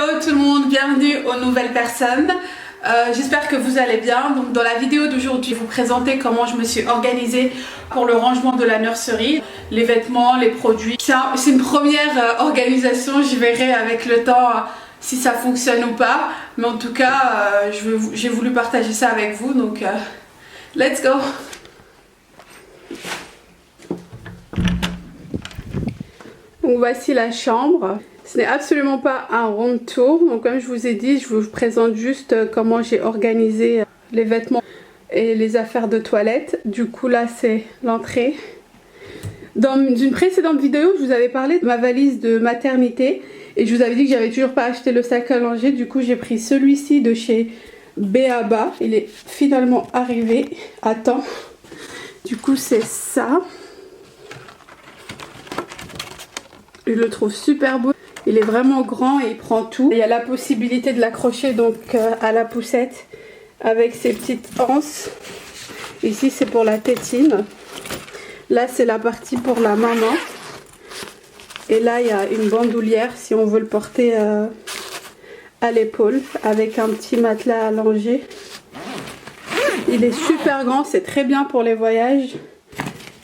Hello tout le monde, bienvenue aux nouvelles personnes. J'espère que vous allez bien. Donc dans la vidéo d'aujourd'hui, je vais vous présenter comment je me suis organisée pour le rangement de la nurserie, les vêtements, les produits. C'est une première organisation, je verrai avec le temps si ça fonctionne ou pas. Mais en tout cas, j'ai voulu partager ça avec vous, donc let's go. Donc voici la chambre. Ce n'est absolument pas un room tour, donc comme je vous ai dit, je vous présente juste comment j'ai organisé les vêtements et les affaires de toilette. Du coup là c'est l'entrée. Dans une précédente vidéo, je vous avais parlé de ma valise de maternité et je vous avais dit que j'avais toujours pas acheté le sac à langer. Du coup j'ai pris celui-ci de chez B.A.B.A. Il est finalement arrivé à temps. Du coup c'est ça. Je le trouve super beau. Il est vraiment grand et il prend tout. Il y a la possibilité de l'accrocher donc à la poussette avec ses petites anses. Ici c'est pour la tétine. Là c'est la partie pour la maman. Et là il y a une bandoulière si on veut le porter à l'épaule avec un petit matelas allongé. Il est super grand, c'est très bien pour les voyages.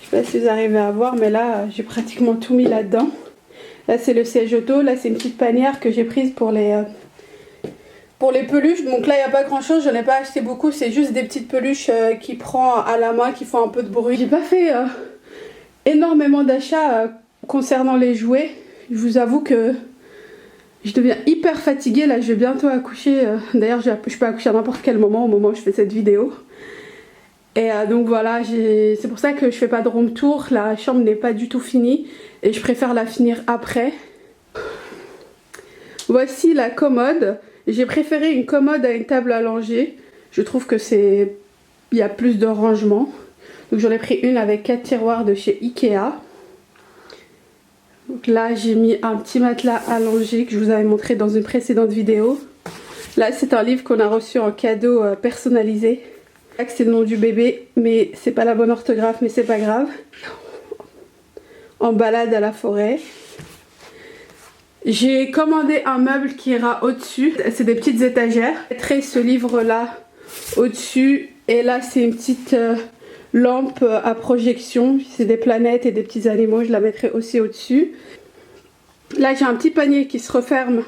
Je sais pas si vous arrivez à voir, mais là j'ai pratiquement tout mis là-dedans. Là c'est le siège auto, là c'est une petite panière que j'ai prise pour les peluches. Donc là il n'y a pas grand chose, je n'en ai pas acheté beaucoup, c'est juste des petites peluches qui prend à la main, qui font un peu de bruit. J'ai pas fait énormément d'achats concernant les jouets. Je vous avoue que je deviens hyper fatiguée, là je vais bientôt accoucher. D'ailleurs je peux accoucher à n'importe quel moment, au moment où je fais cette vidéo. Et donc voilà, c'est pour ça que je fais pas de room tour, la chambre n'est pas du tout finie et je préfère la finir après. Voici la commode. J'ai préféré une commode à une table à langer. Je trouve que il y a plus de rangement. Donc j'en ai pris une avec 4 tiroirs de chez Ikea. Donc là j'ai mis un petit matelas allongé que je vous avais montré dans une précédente vidéo. Là c'est un livre qu'on a reçu en cadeau personnalisé. C'est le nom du bébé, mais c'est pas la bonne orthographe, mais c'est pas grave. En balade à la forêt. J'ai commandé un meuble qui ira au-dessus. C'est des petites étagères. Je mettrai ce livre-là au-dessus. Et là, c'est une petite lampe à projection. C'est des planètes et des petits animaux. Je la mettrai aussi au-dessus. Là, j'ai un petit panier qui se referme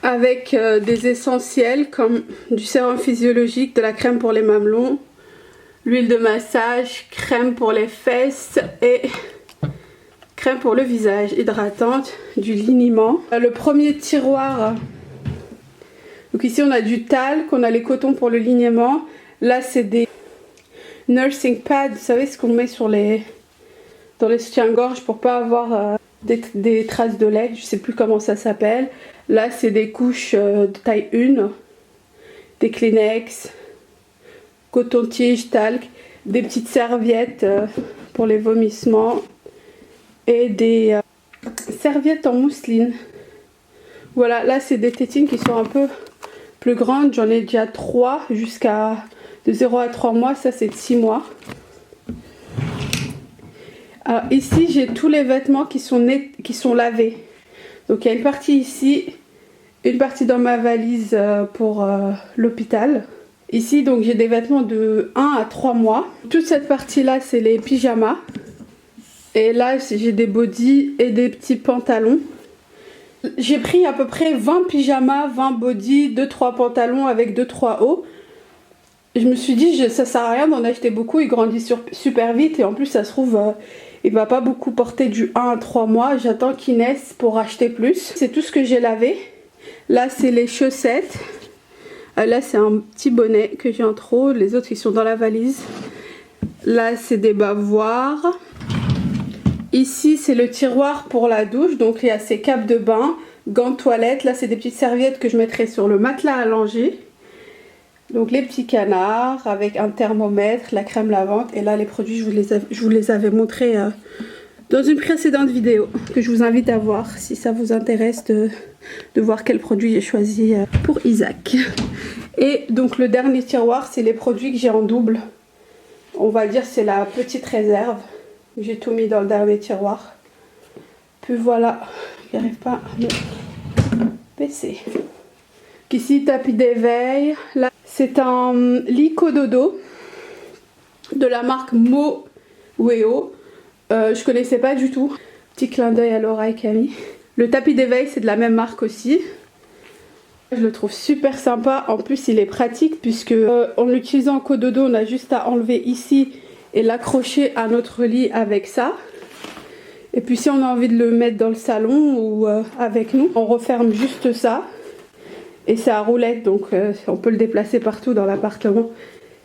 avec des essentiels comme du sérum physiologique, de la crème pour les mamelons, l'huile de massage, crème pour les fesses et crème pour le visage hydratante, du liniment. Le premier tiroir, donc ici on a du talc, on a les cotons pour le liniment. Là c'est des nursing pads, vous savez ce qu'on met dans les soutiens-gorge pour pas avoir des traces de lait, je sais plus comment ça s'appelle. Là c'est des couches de taille 1, des Kleenex, coton-tige, talc, des petites serviettes pour les vomissements et des serviettes en mousseline. Voilà, là c'est des tétines qui sont un peu plus grandes, j'en ai déjà 3 jusqu'à de 0 à 3 mois, ça c'est de 6 mois. Alors ici j'ai tous les vêtements qui sont lavés. Donc il y a une partie ici, une partie dans ma valise pour l'hôpital. Ici donc j'ai des vêtements de 1 à 3 mois. Toute cette partie là c'est les pyjamas. Et là j'ai des bodys et des petits pantalons. J'ai pris à peu près 20 pyjamas, 20 bodys, 2-3 pantalons avec 2-3 hauts. Je me suis dit ça sert à rien d'en acheter beaucoup, il grandit super vite et en plus ça se trouve il va pas beaucoup porter du 1 à 3 mois. J'attends qu'il naisse pour acheter plus. C'est tout ce que j'ai lavé. Là c'est les chaussettes. Là c'est un petit bonnet que j'ai en trop. Les autres ils sont dans la valise. Là c'est des bavoirs. Ici c'est le tiroir pour la douche. Donc il y a ces capes de bain, gants de toilette. Là c'est des petites serviettes que je mettrai sur le matelas à langer. Donc les petits canards avec un thermomètre, la crème lavante. Et là les produits je vous les avais montrés dans une précédente vidéo que je vous invite à voir si ça vous intéresse de voir quel produit j'ai choisi pour Isaac. Et donc le dernier tiroir c'est les produits que j'ai en double. On va dire c'est la petite réserve. J'ai tout mis dans le dernier tiroir. Puis voilà, j'arrive pas à me PC. Ici, tapis d'éveil. Là, c'est un lit Cododo de la marque Mo Weo. Je connaissais pas du tout. Petit clin d'œil à Laura et Camille. Le tapis d'éveil, c'est de la même marque aussi. Je le trouve super sympa. En plus, il est pratique puisque en l'utilisant en Cododo, on a juste à enlever ici et l'accrocher à notre lit avec ça. Et puis si on a envie de le mettre dans le salon ou avec nous, on referme juste ça. Et c'est à roulette, donc on peut le déplacer partout dans l'appartement.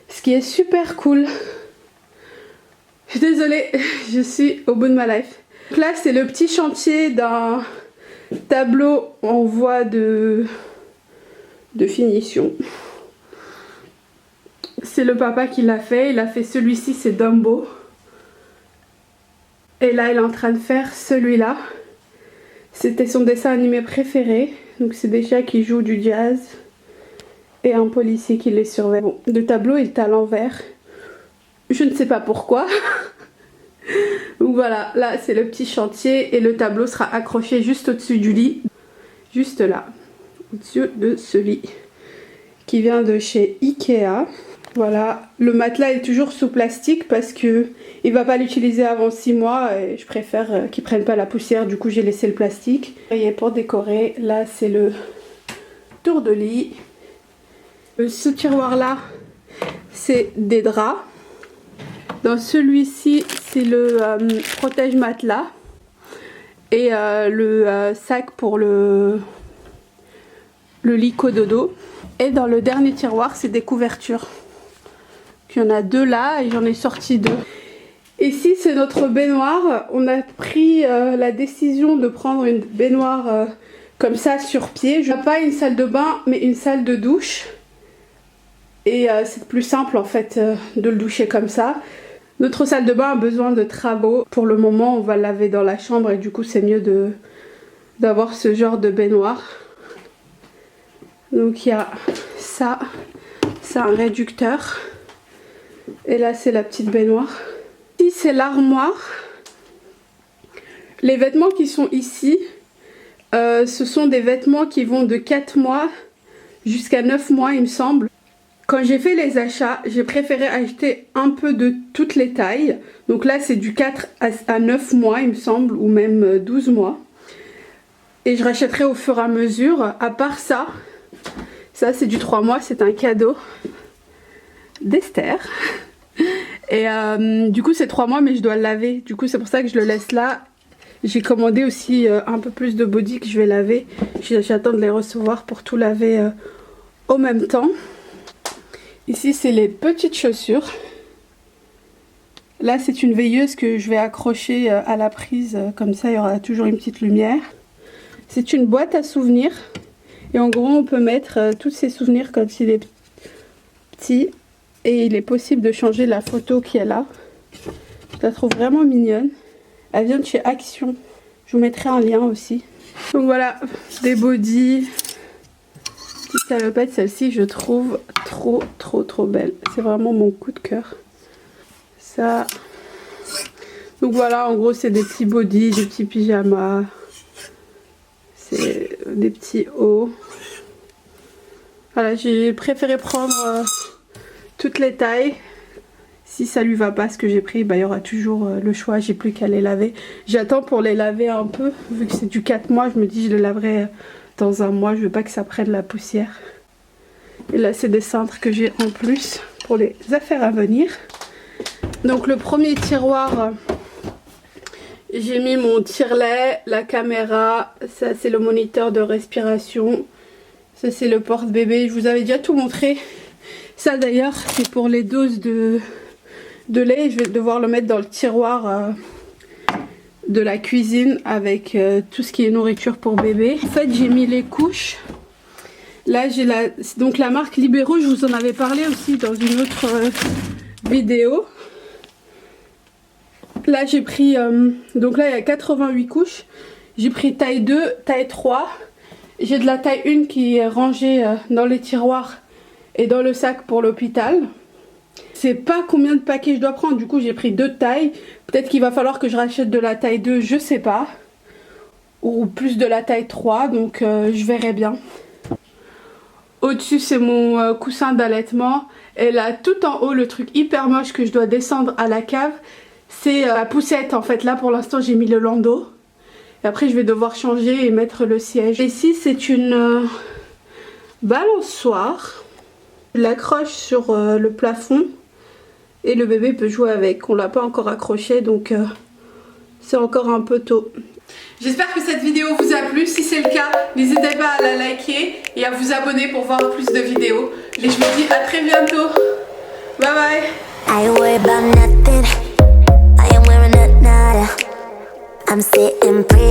Ce qui est super cool. Je suis désolée, je suis au bout de ma life. Donc là, c'est le petit chantier d'un tableau en voie de finition. C'est le papa qui l'a fait. Il a fait celui-ci, c'est Dumbo. Et là, il est en train de faire celui-là. C'était son dessin animé préféré. Donc c'est des chats qui jouent du jazz. Et un policier qui les surveille. Bon, le tableau il est à l'envers. Je ne sais pas pourquoi. Donc voilà, là c'est le petit chantier. Et le tableau sera accroché juste au-dessus du lit. Juste là. Au-dessus de ce lit. Qui vient de chez Ikea. Voilà, le matelas est toujours sous plastique parce que il va pas l'utiliser avant 6 mois et je préfère qu'il prenne pas la poussière, du coup j'ai laissé le plastique. Et pour décorer, là c'est le tour de lit. Ce tiroir là, c'est des draps. Dans celui-ci, c'est le protège matelas et le sac pour le lit Cododo. Et dans le dernier tiroir, c'est des couvertures. Il y en a 2 là et j'en ai sorti 2. Ici c'est notre baignoire. On a pris la décision de prendre une baignoire comme ça sur pied. Je n'ai pas une salle de bain mais une salle de douche. Et c'est plus simple en fait de le doucher comme ça. Notre salle de bain a besoin de travaux. Pour le moment on va laver dans la chambre et du coup c'est mieux d'avoir ce genre de baignoire. Donc il y a ça. C'est un réducteur. Et là c'est la petite baignoire. Ici c'est l'armoire. Les vêtements qui sont ici, ce sont des vêtements qui vont de 4 mois jusqu'à 9 mois il me semble. Quand j'ai fait les achats, j'ai préféré acheter un peu de toutes les tailles. Donc là c'est du 4 à 9 mois il me semble, ou même 12 mois. Et je rachèterai au fur et à mesure. À part ça, ça c'est du 3 mois, c'est un cadeau d'Esther. Et du coup c'est 3 mois mais je dois le laver. Du coup c'est pour ça que je le laisse là. J'ai commandé aussi un peu plus de body que je vais laver. J'attends de les recevoir pour tout laver au même temps. Ici c'est les petites chaussures. Là c'est une veilleuse que je vais accrocher à la prise. Comme ça il y aura toujours une petite lumière. C'est une boîte à souvenirs. Et en gros on peut mettre tous ces souvenirs quand il est petit. Et il est possible de changer la photo qui est là. Je la trouve vraiment mignonne. Elle vient de chez Action. Je vous mettrai un lien aussi. Donc voilà, des bodys. Petite salopette, celle-ci je trouve trop belle. C'est vraiment mon coup de cœur. Ça. Donc voilà, en gros c'est des petits bodys, des petits pyjamas. C'est des petits hauts. Voilà, j'ai préféré prendre toutes les tailles. Si ça lui va pas ce que j'ai pris, bah, il y aura toujours le choix, j'ai plus qu'à les laver. J'attends pour les laver un peu, vu que c'est du 4 mois, je me dis je les laverai dans un mois, je veux pas que ça prenne la poussière. Et là c'est des cintres que j'ai en plus pour les affaires à venir. Donc le premier tiroir, j'ai mis mon tire-lait, la caméra, ça c'est le moniteur de respiration, ça c'est le porte-bébé, je vous avais déjà tout montré. Ça d'ailleurs c'est pour les doses de lait, je vais devoir le mettre dans le tiroir de la cuisine avec tout ce qui est nourriture pour bébé. En fait j'ai mis les couches. Là j'ai donc la marque Libero, je vous en avais parlé aussi dans une autre vidéo. Là j'ai pris, donc là il y a 88 couches. J'ai pris taille 2, taille 3. J'ai de la taille 1 qui est rangée dans les tiroirs et dans le sac pour l'hôpital. Je sais pas combien de paquets je dois prendre, du coup j'ai pris 2 tailles. Peut-être qu'il va falloir que je rachète de la taille 2, je sais pas. ou plus de la taille 3, donc je verrai bien. Au-dessus c'est mon coussin d'allaitement, et là tout en haut le truc hyper moche que je dois descendre à la cave, c'est la poussette. En fait là pour l'instant j'ai mis le landau, et après je vais devoir changer et mettre le siège. Ici c'est une balançoire, je l'accroche sur le plafond et le bébé peut jouer avec. On l'a pas encore accroché donc c'est encore un peu tôt. J'espère que cette vidéo vous a plu. Si c'est le cas, n'hésitez pas à la liker et à vous abonner pour voir plus de vidéos. Et je vous dis à très bientôt. Bye bye. I worry about nothing. I am wearing a nada. I'm sitting pretty.